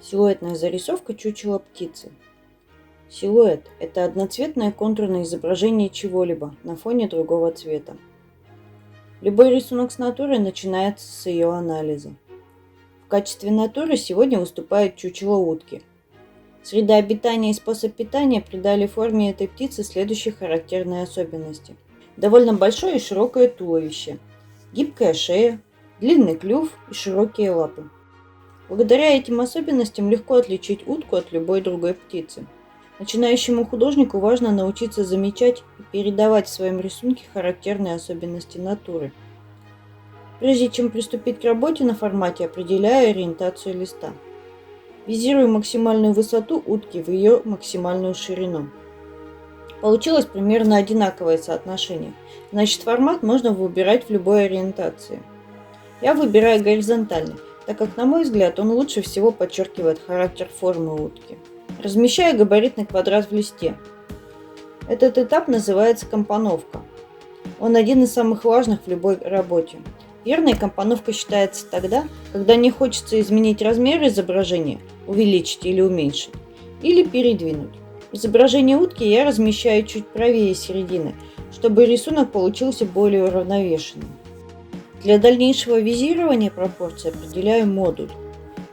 Силуэтная зарисовка чучела птицы. Силуэт– это одноцветное контурное изображение чего-либо на фоне другого цвета. Любой рисунок с натуры начинается с ее анализа. В качестве натуры сегодня выступает чучело утки. Среда обитания и способ питания придали форме этой птицы следующие характерные особенности. Довольно большое и широкое туловище, гибкая шея, длинный клюв и широкие лапы. Благодаря этим особенностям легко отличить утку от любой другой птицы. Начинающему художнику важно научиться замечать и передавать в своем рисунке характерные особенности натуры. Прежде чем приступить к работе на формате, определяю ориентацию листа. Визирую максимальную высоту утки в ее максимальную ширину. Получилось примерно одинаковое соотношение, значит формат можно выбирать в любой ориентации. Я выбираю горизонтальный, так как, на мой взгляд, он лучше всего подчеркивает характер формы утки. Размещаю габаритный квадрат в листе. Этот этап называется компоновка. Он один из самых важных в любой работе. Верная компоновка считается тогда, когда не хочется изменить размер изображения, увеличить или уменьшить, или передвинуть. Изображение утки я размещаю чуть правее середины, чтобы рисунок получился более уравновешенным. Для дальнейшего визирования пропорций определяю модуль.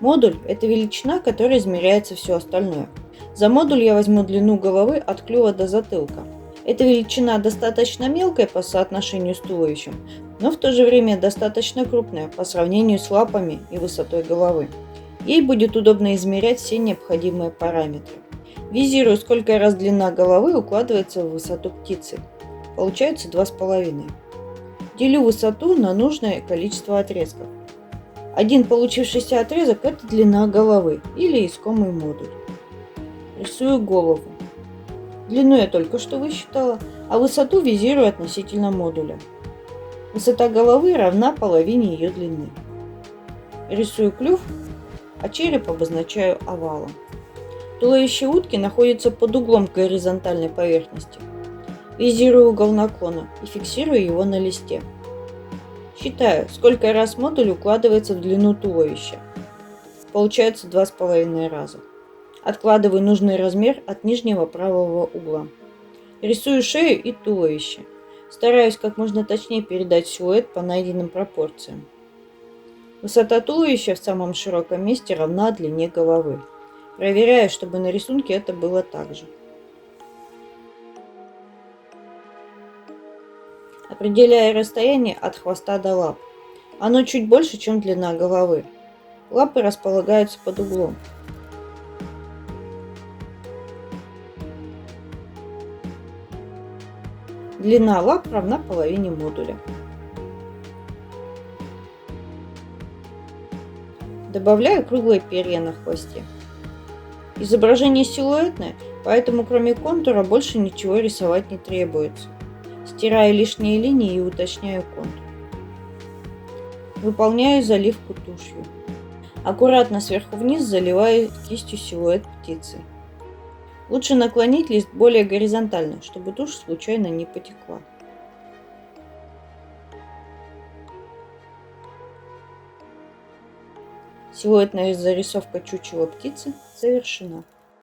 Модуль – это величина, которой измеряется все остальное. За модуль я возьму длину головы от клюва до затылка. Эта величина достаточно мелкая по соотношению с туловищем, но в то же время достаточно крупная по сравнению с лапами и высотой головы. Ей будет удобно измерять все необходимые параметры. Визирую, сколько раз длина головы укладывается в высоту птицы. Получается 2,5. Делю высоту на нужное количество отрезков. Один получившийся отрезок – это длина головы или искомый модуль. Рисую голову. Длину я только что высчитала, а высоту визирую относительно модуля. Высота головы равна половине ее длины. Рисую клюв, а череп обозначаю овалом. Туловище утки находится под углом к горизонтальной поверхности. Визирую угол наклона и фиксирую его на листе. Считаю, сколько раз модуль укладывается в длину туловища. Получается 2,5 раза. Откладываю нужный размер от нижнего правого угла. Рисую шею и туловище. Стараюсь как можно точнее передать силуэт по найденным пропорциям. Высота туловища в самом широком месте равна длине головы. Проверяю, чтобы на рисунке это было так же. Определяю расстояние от хвоста до лап. Оно чуть больше, чем длина головы. Лапы располагаются под углом. Длина лап равна половине модуля. Добавляю круглые перья на хвосте. Изображение силуэтное, поэтому кроме контура больше ничего рисовать не требуется. Стираю лишние линии и уточняю контур. Выполняю заливку тушью. Аккуратно сверху вниз заливаю кистью силуэт птицы. Лучше наклонить лист более горизонтально, чтобы тушь случайно не потекла. Силуэтная зарисовка чучела птицы завершена.